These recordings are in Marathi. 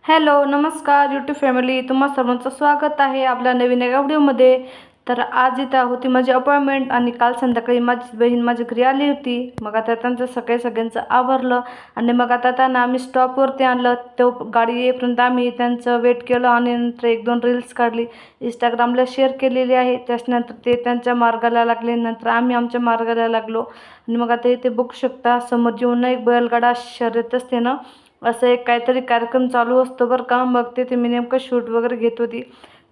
हॅलो, नमस्कार यूट्यूब फॅमिली. तुम्हा सर्वांचं स्वागत आहे आपल्या नवीन एका व्हिडिओमध्ये. तर आज इथं होती माझी अपॉइंटमेंट आणि काल संध्याकाळी माझी बहीण माझ्या घरी आली होती. मग आता त्यांचं सकाळी सगळ्यांचं आवरलं आणि मग आता त्यांना आम्ही स्टॉपवरती आणलं. तो गाडी येईपर्यंत आम्ही त्यांचं वेट केलं आणि नंतर 1-2 रील्स काढली, इंस्टाग्रामला शेअर केलेली आहे. त्याच्यानंतर ते त्यांच्या मार्गाला लागले, नंतर आम्ही आमच्या मार्गाला लागलो. आणि मग आता इथे बघू शकता समोर जेवण एक बैलगाडा शर्यत असते ना, असं एक काहीतरी कार्यक्रम चालू असतो बरं का. मग तिथे मी नेमकं शूट वगैरे घेत होती.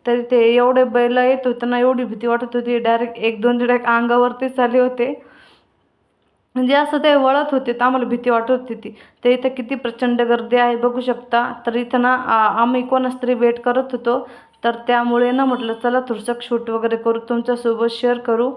तरी ते एवढे बैल येत होतं ना, एवढी भीती वाटत होती. डायरेक्ट 1-2 डायरेक्ट अंगावरतीच आले होते. म्हणजे असं ते वळत होते तर आम्हाला भीती वाटत होती ती. ते इथं किती प्रचंड गर्दी आहे बघू शकता. तर इथं ना आम्ही कोणास तरी वेट करत होतो. तर त्यामुळे ना म्हटलं चला थोडंसं शूट वगैरे करू, तुमच्यासोबत शेअर करू.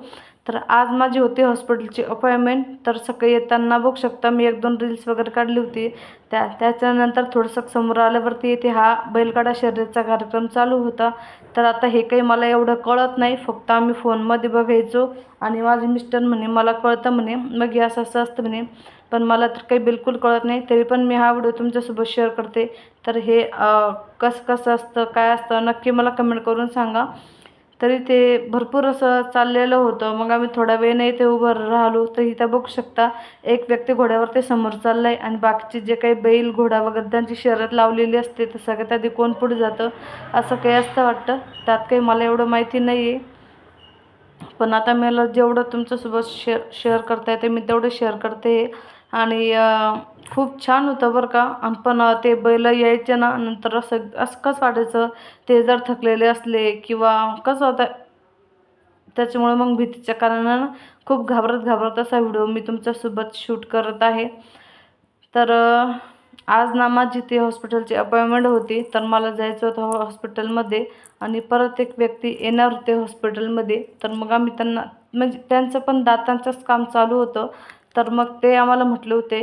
तर आज माझी होती हॉस्पिटलची अपॉइंटमेंट. तर सकाळी येताना बघू शकता मी 1-2 रील्स वगैरे काढली होती. त्याच्यानंतर थोडंसं समोर आल्यावरती इथे हा बैलगाडा शर्यतीचा कार्यक्रम चालू होता. तर आता हे काही मला एवढं कळत नाही, फक्त आम्ही फोनमध्ये बघायचो. आणि माझे मिस्टर म्हणे मला कळतं म्हणे, मग हे असं असं असतं म्हणे. पण मला तर काही बिलकुल कळत नाही, तरी पण मी हा व्हिडिओ तुमच्यासोबत शेअर करते. तर हे कसं कसं असतं, काय असतं, नक्की मला कमेंट करून सांगा. तरी ते भरपूर असं चाललेलं होतं. मग आम्ही थोडा वेळ इथे उभं राहिलो. तर इथं बघू शकता एक व्यक्ती घोड्यावरती समोर चाललाय आणि बाकीचे जे काही बैल घोडा वगैरे त्यांची शर्यत लावलेली असते, तर सगळ्यात आधी कोण पुढे जातं असं काही असतं वाटतं. त्यात काही मला एवढं माहिती नाही आहे. पण आता मला जेवढं तुमच्यासोबत शेअर करता येते मी तेवढं शेअर करते. आणि खूप छान होतं बरं का. आणि पण ते बैल यायचे ना, नंतर असं असं कसं वाटायचं, ते जर थकलेले असले किंवा कसं होतं, त्याच्यामुळे मग भीतीच्या कारणानं खूप घाबरत घाबरत असा व्हिडिओ मी तुमच्यासोबत शूट करत आहे. तर आज ना माझी ती हॉस्पिटलची अपॉइंटमेंट होती. तर मला जायचं होतं हॉस्पिटलमध्ये आणि परत एक व्यक्ती येणार होते हॉस्पिटलमध्ये. तर मग आम्ही त्यांना म्हणजे त्यांचं पण दातांचंच काम चालू होतं. तर मग ते आम्हाला म्हटले होते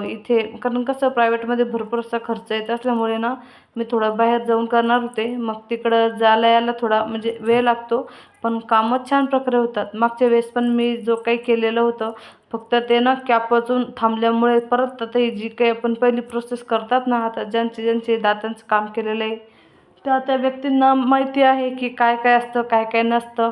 इथे, कारण कसं प्रायव्हेटमध्ये भरपूर असा खर्च येत असल्यामुळे ना मी थोडं बाहेर जाऊन करणार होते. मग तिकडं जायला यायला थोडा म्हणजे वेळ लागतो, पण कामच छान प्रकारे होतात. मागच्या वेळेस पण मी जो काही केलेलं होतं, फक्त ते ना कॅप वाचून थांबल्यामुळे परत आता ही जी काही आपण पहिली प्रोसेस करतात ना, आता ज्यांचे ज्यांचे दातांचं काम केलेलं आहे त्या व्यक्तींना माहिती आहे की काय काय असतं, काय काय नसतं.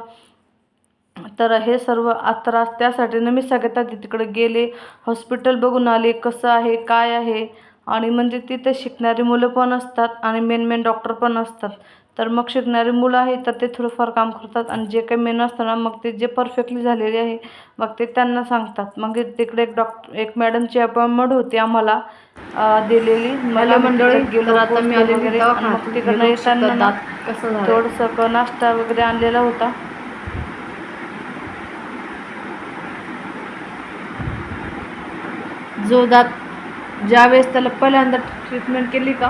तर हे सर्व त्रास त्यासाठी मी सगळ्यात आधी तिकडे गेले, हॉस्पिटल बघून आले कसं आहे काय आहे. आणि म्हणजे तिथे शिकणारी मुलं पण असतात आणि मेन डॉक्टर पण असतात. तर मग शिकणारी मुलं आहेत तर ते थोडंफार काम करतात आणि जे काही मेन असतं ना, मग ते जे परफेक्टली झालेले आहे मग ते त्यांना सांगतात. मग तिकडे एक मॅडमची अपॉइंटमेंट होती आम्हाला दिलेली. मग आम्ही तिकडे गेलो, आता मी पोचलो आलेली वगैरे. आणि मग दवाखान्यात. हे तिकडनं बघू शकता येताना ना दात कसं झालंय. थोडंसं नाश्ता वगैरे आणलेला होता. जो दात ज्यावेळेस त्याला पहिल्यांदा ट्रीटमेंट केली का,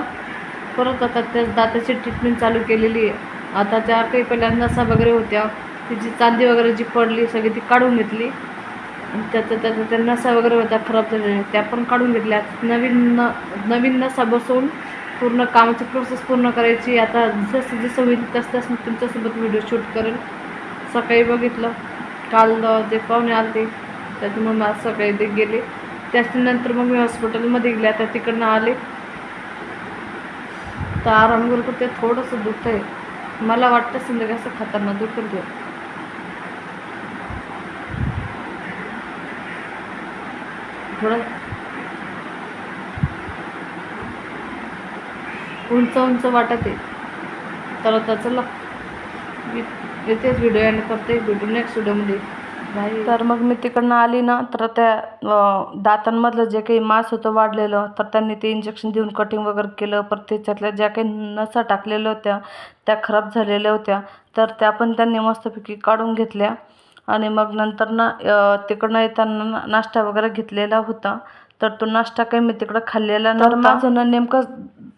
परत आता त्या दाताची ट्रीटमेंट चालू केलेली आहे. आता ज्या काही पहिल्यांदा नसा वगैरे होत्या, तिची चांदी वगैरे जी पडली सगळी ती काढून घेतली. आणि त्याच्या त्या नसा वगैरे होत्या खराब झालेल्या, त्या पण काढून घेतल्या. नवीन नसा बसवून पूर्ण कामाची प्रोसेस पूर्ण करायची. आता जसं जसं होईल तसं तसं तुमच्यासोबत व्हिडिओ शूट करेल. सकाळी बघितलं, काल जे पाहुणे आले ते त्याच्यामुळे आज सकाळी ते गेले. त्याच्यानंतर मग मी हॉस्पिटलमध्ये गेले. आता तिकडनं आले तर आराम करतो. ते थोडंसं दुखत आहे. मला वाटतं संध्याकाळी असं खतरनाक दुखत आहे. थोडं उंच वाटत आहे. तर आता चला मी येतेच व्हिडिओ एंड करते. भेटू नेक्स्ट व्हिडिओमध्ये. तर मग मी तिकडनं आली ना, तर त्या दातांमधलं जे काही मांस होतं वाढलेलं, तर त्यांनी ते इंजेक्शन देऊन कटिंग वगैरे केलं. परत त्याच्यातल्या ज्या काही नसा टाकलेल्या होत्या त्या खराब झालेल्या होत्या, तर त्या पण त्यांनी मस्तपैकी काढून घेतल्या. आणि मग नंतर ना तिकडनं येताना नाश्ता वगैरे घेतलेला होता. तर तो नाश्ता काही मी तिकडं खाल्लेला नव्हता. तर माझं ना नेमकं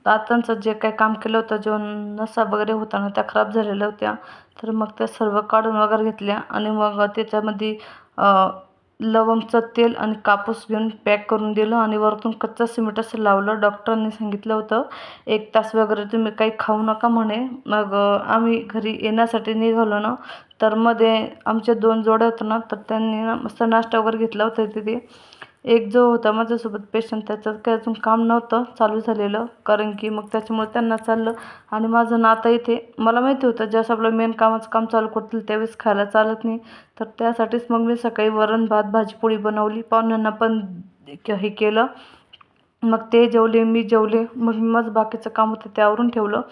दातांचं जे काही काम केलं होतं, जेव्हा नसा वगैरे होता ना त्या खराब झालेल्या होत्या, तर मग त्या सर्व काढून वगैरे घेतल्या. आणि मग त्याच्यामध्ये लवंगचं तेल आणि कापूस घेऊन पॅक करून दिलं आणि वरतून कच्चं सिमेंट असं लावलं. डॉक्टरांनी सांगितलं होतं 1 तास वगैरे तुम्ही काही खाऊ नका म्हणे. मग आम्ही घरी येण्यासाठी निघालो ना, तर मध्ये आमच्या 2 जोड्या होत्या ना, तर त्यांनी ना मस्त नाश्ता वगैरे घेतला होता तिथे. एक जो होता माझ्यासोबत पेशंट त्याचं काही अजून काम नव्हतं चालू झालेलं, कारण की मग त्याच्यामुळे त्यांना चाललं. आणि माझं नातं इथे मला माहिती होतं ज्यावेळेस आपलं मेन कामाचं काम चालू करतील त्यावेळेस खायला चालत नाही. तर त्यासाठीच मग मी सकाळी वरण भात भाजी पोळी बनवली, पाहुण्यांना पण हे केलं. मग ते जेवले, मी जेवले. मग मी माझं बाकीचं काम होतं ते आवरून ठेवलं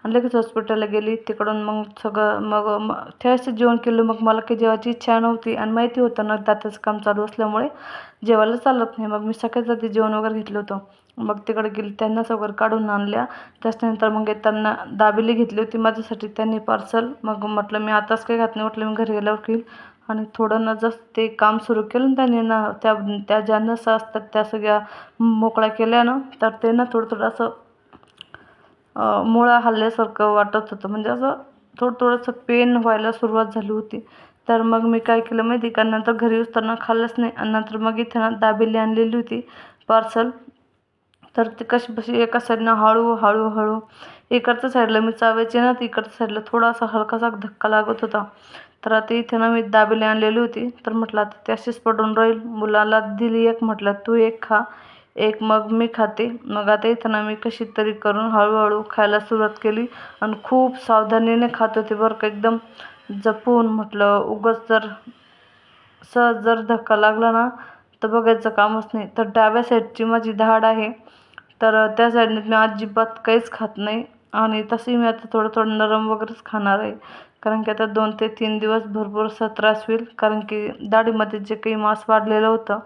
आणि लगेच हॉस्पिटलला गेली. तिकडून मग सगळं मग त्यावेळेस जेवण केलं. मग मला काही जेवायची इच्छा नव्हती आणि माहिती होतं ना दाताचं काम चालू असल्यामुळे जेवायला चालत नाही. मग मी सकाळीच आधी जेवण वगैरे घेतलं होतं. मग तिकडे गेली, त्यांनाच वगैरे काढून आणल्या. त्याच्यानंतर मग त्यांना दाबेली घेतली होती माझ्यासाठी त्यांनी पार्सल. मग म्हटलं मी आताच काही घात नाही, म्हटलं मी घरी गेल्यावर घेईल. आणि थोडं न जसं ते काम सुरू केलं त्यांनी ना, त्या ज्या नस असतात त्या सगळ्या मोकळ्या केल्या ना, तर ते ना थोडं थोडं असं मुळा हल्ल्यासारखं वाटत होतं. म्हणजे असं थोडंसं पेन व्हायला सुरुवात झाली होती. तर मग मी काय केलं माहिती का, नंतर घरी येऊस्तर खाल्लंच नाही. आणि नंतर मग इथे ना दाबेली आणलेली होती पार्सल. तर ते कशी एका साईडनं हळू इकडच्या साईडला मी चावायचे ना, तर इकडच्या साईडला थोडासा हलकासा धक्का लागत होता. तर आता इथे ना मी दाबेली आणलेली होती. तर म्हटलं आता ती अशीच पडून राहील. मुलाला दिली एक, म्हटलं तू एक खा, एक मग मी खाते. मग आता इथं ना मी कशी तरी करून हळूहळू खायला सुरुवात केली आणि खूप सावधानीने खात होते बरं का, एकदम जपून. म्हटलं उगाच सहज जर धक्का लागला ना तर बघायचं कामच नाही. तर डाव्या साईडची माझी धाड आहे, तर त्या साईडने मी अजिबात काहीच खात नाही. आणि तसंही मी आता थोडं थोडं नरम वगैरेच खाणार आहे, कारण की आता 2 ते 3 दिवस भरपूर असा त्रास होईल. कारण की दाढीमध्ये जे काही मांस वाढलेलं होतं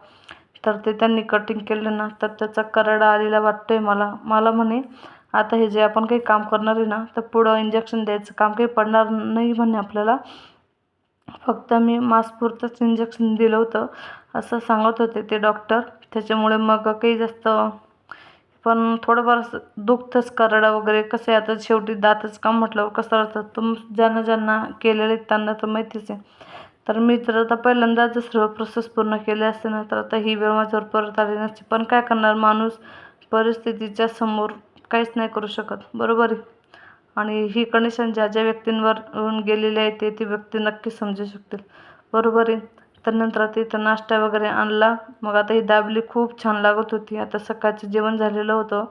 तर ते त्यांनी कटिंग केलं ना, तर त्याचा करडा आलेला वाटतोय मला म्हणे आता हे जे आपण काही काम करणार आहे ना, तर पुढं इंजेक्शन द्यायचं काम काही पडणार नाही म्हणे आपल्याला, फक्त मी मांसपुरतंच इंजेक्शन दिलं होतं असं सांगत होते ते डॉक्टर. त्याच्यामुळे मग काही जास्त पण थोडंफार असं दुखतंच, करडा वगैरे. कसं आहे आता शेवटी दातच काम म्हटल्यावर कसं राहतं, ज्यांना ज्यांना केलेले त्यांना तर माहितीच आहे. तर मी तर आता पहिल्यांदा जर सर्व प्रोसेस पूर्ण केले असते ना, तर आता ही वेळ माझ्यावर परत आली नसती. पण काय करणार, माणूस परिस्थितीच्या समोर काहीच नाही करू शकत, बरोबर आहे. आणि ही कंडिशन ज्या ज्या व्यक्तींवर येऊन गेलेली आहे ते व्यक्ती नक्कीच समजू शकतील, बरोबर आहे. तर नंतर आता इथं नाश्ता वगैरे आणला. मग आता ही दाबेली खूप छान लागत होती. आता सकाळचं जेवण झालेलं होतं.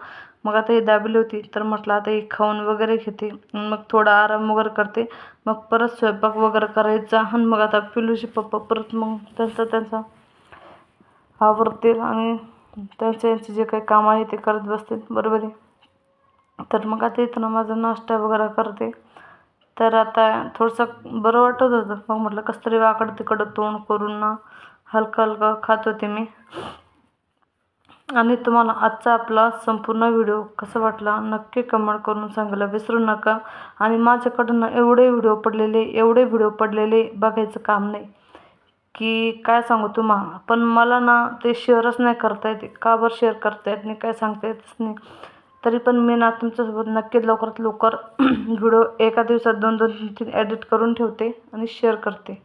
मग आता ही दाबेली होती, तर म्हटलं आता ही खाऊन वगैरे घेते, मग थोडा आराम वगैरे करते. मग परत स्वयंपाक वगैरे करायचा. आणि मग आता पिलूचे पप्पा परत मग त्यांचा आवरतील आणि यांचे जे काही काम आहे ते करत बसतील, बरोबर आहे. तर मग आता इथं ना माझा नाश्ता वगैरे करते. तर आता थोडंसं बरं वाटत होतं. मग म्हटलं कसं तरी वाकडं तिकडं तोंड करून ना हलकं खात होते मी. आणि तुम्हाला आजचा आपला संपूर्ण व्हिडिओ कसा वाटला नक्की कमेंट करून सांगायला विसरू नका. आणि माझ्याकडून एवढे व्हिडिओ पडलेले बघायचं काम नाही, की काय सांगू तुम्हाला. पण मला ना ते शेअरच नाही करता येते. का बरं शेअर करता येत नाही काय सांगता येतच नाही. तरी पण मी ना तुमच्यासोबत नक्कीच लवकरात लवकर व्हिडिओ एका दिवसात 2-2, 3-3 एडिट करून ठेवते आणि शेअर करते.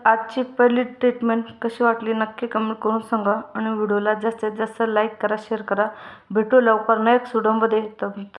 आजची पहिली ट्रीटमेंट कशी वाटली नक्की कमेंट करून सांगा आणि व्हिडिओला जास्तीत जास्त लाईक करा, शेअर करा. भेटू लवकर नेक्स्ट व्हिडिओमध्ये.